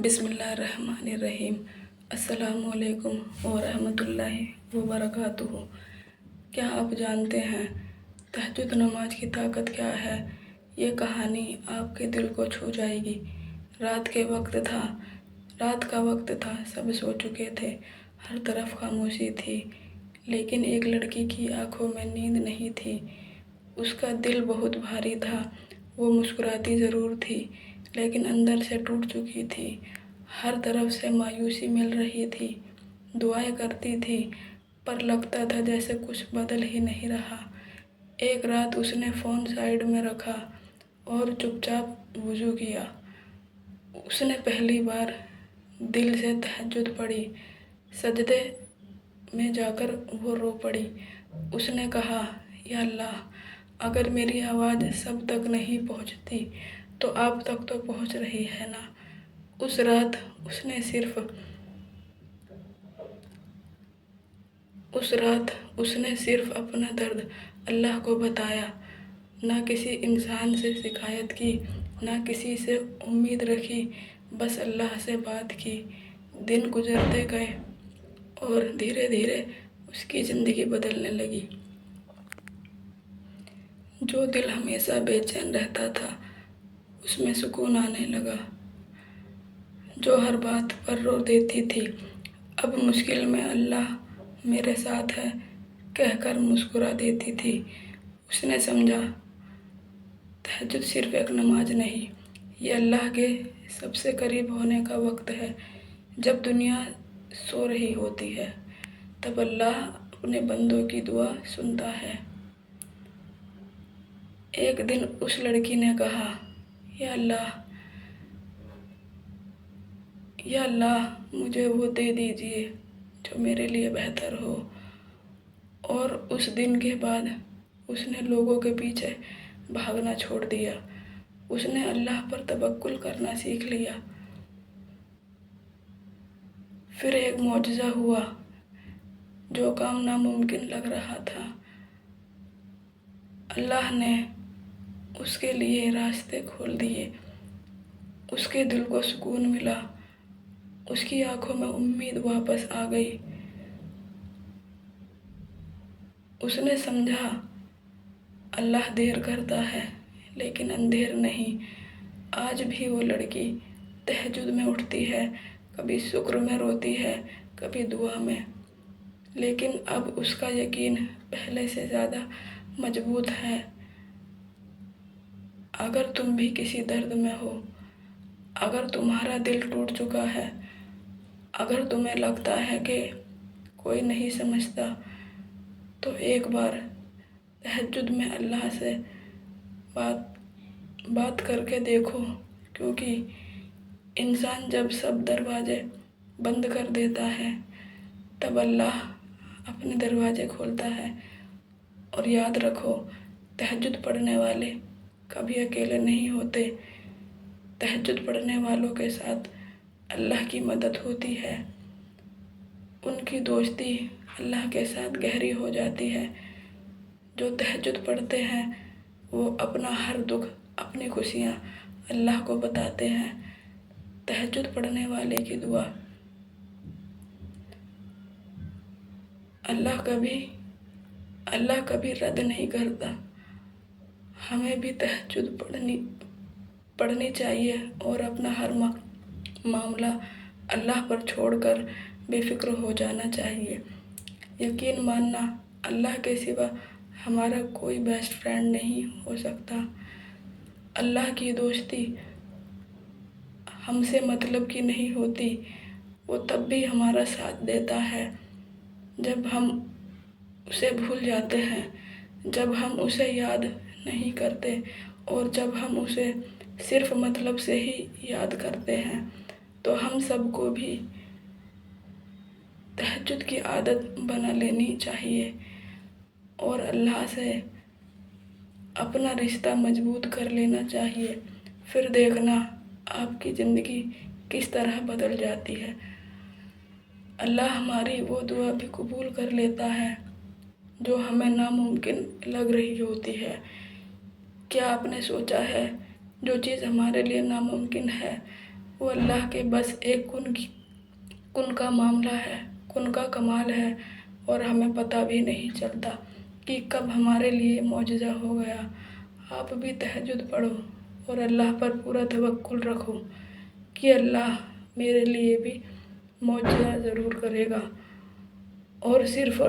बिस्मिल्लाहिर्रहमानिर्रहीम। अस्सलामु अलैकुम वरहमतुल्लाहि वबरकातुहू। क्या आप जानते हैं तहज्जुद नमाज की ताकत क्या है? ये कहानी आपके दिल को छू जाएगी। रात का वक्त था, सब सो चुके थे, हर तरफ खामोशी थी, लेकिन एक लड़की की आंखों में नींद नहीं थी। उसका दिल बहुत भारी था। वो मुस्कुराती ज़रूर थी, लेकिन अंदर से टूट चुकी थी। हर तरफ से मायूसी मिल रही थी। दुआएं करती थी, पर लगता था जैसे कुछ बदल ही नहीं रहा। एक रात उसने फ़ोन साइड में रखा और चुपचाप वुज़ू किया। उसने पहली बार दिल से तहज्जुद पढ़ी। सजदे में जाकर वो रो पड़ी। उसने कहा, या अल्लाह, अगर मेरी आवाज़ सब तक नहीं पहुंचती तो आप तक तो पहुंच रही है ना। उस रात उसने सिर्फ अपना दर्द अल्लाह को बताया। ना किसी इंसान से शिकायत की, ना किसी से उम्मीद रखी, बस अल्लाह से बात की। दिन गुजरते गए और धीरे धीरे उसकी ज़िंदगी बदलने लगी। जो दिल हमेशा बेचैन रहता था, उसमें सुकून आने लगा। जो हर बात पर रो देती थी, अब मुश्किल में अल्लाह मेरे साथ है कहकर मुस्कुरा देती थी। उसने समझा, तहज्जुद सिर्फ एक नमाज नहीं, ये अल्लाह के सबसे करीब होने का वक्त है। जब दुनिया सो रही होती है, तब अल्लाह अपने बंदों की दुआ सुनता है। एक दिन उस लड़की ने कहा, या अल्लाह, मुझे वो दे दीजिए जो मेरे लिए बेहतर हो। और उस दिन के बाद उसने लोगों के पीछे भागना छोड़ दिया। उसने अल्लाह पर तवक्कुल करना सीख लिया। फिर एक मौजज़ा हुआ। जो काम नामुमकिन लग रहा था, अल्लाह ने उसके लिए रास्ते खोल दिए। उसके दिल को सुकून मिला। उसकी आंखों में उम्मीद वापस आ गई। उसने समझा, अल्लाह देर करता है लेकिन अंधेर नहीं। आज भी वो लड़की तहज्जुद में उठती है, कभी शुक्र में रोती है, कभी दुआ में, लेकिन अब उसका यकीन पहले से ज़्यादा मजबूत है। अगर तुम भी किसी दर्द में हो, अगर तुम्हारा दिल टूट चुका है, अगर तुम्हें लगता है कि कोई नहीं समझता, तो एक बार तहज्जुद में अल्लाह से बात करके देखो। क्योंकि इंसान जब सब दरवाजे बंद कर देता है, तब अल्लाह अपने दरवाजे खोलता है। और याद रखो, तहज्जुद पढ़ने वाले कभी अकेले नहीं होते। तहज्जुद पढ़ने वालों के साथ अल्लाह की मदद होती है। उनकी दोस्ती अल्लाह के साथ गहरी हो जाती है। जो तहज्जुद पढ़ते हैं, वो अपना हर दुख, अपनी खुशियाँ अल्लाह को बताते हैं। तहज्जुद पढ़ने वाले की दुआ अल्लाह कभी रद्द नहीं करता। हमें भी तहज्जुद पढ़नी चाहिए और अपना हर मामला अल्लाह पर छोड़कर बेफिक्र हो जाना चाहिए। यकीन मानना, अल्लाह के सिवा हमारा कोई बेस्ट फ्रेंड नहीं हो सकता। अल्लाह की दोस्ती हमसे मतलब की नहीं होती। वो तब भी हमारा साथ देता है जब हम उसे भूल जाते हैं, जब हम उसे याद नहीं करते और जब हम उसे सिर्फ मतलब से ही याद करते हैं। तो हम सबको भी तहज्जुद की आदत बना लेनी चाहिए और अल्लाह से अपना रिश्ता मजबूत कर लेना चाहिए। फिर देखना आपकी ज़िंदगी किस तरह बदल जाती है। अल्लाह हमारी वो दुआ भी कबूल कर लेता है जो हमें नामुमकिन लग रही होती है। क्या आपने सोचा है, जो चीज़ हमारे लिए नामुमकिन है, वो अल्लाह के बस एक कुन का मामला है, कुन का कमाल है, और हमें पता भी नहीं चलता कि कब हमारे लिए मौजज़ा हो गया। आप भी तहज्जुद पढ़ो और अल्लाह पर पूरा तवक्कुल रखो कि अल्लाह मेरे लिए भी मौजज़ा ज़रूर करेगा। और सिर्फ़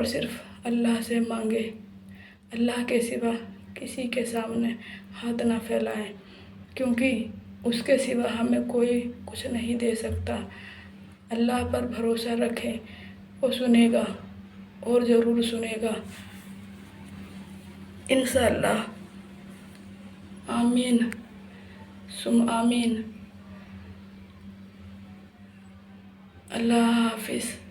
अल्लाह से मांगे, अल्लाह के सिवा किसी के सामने हाथ ना फैलाएं, क्योंकि उसके सिवा हमें कोई कुछ नहीं दे सकता। अल्लाह पर भरोसा रखें, वो सुनेगा और ज़रूर सुनेगा इंशाअल्लाह। आमीन सुम आमीन। अल्लाह हाफिज़।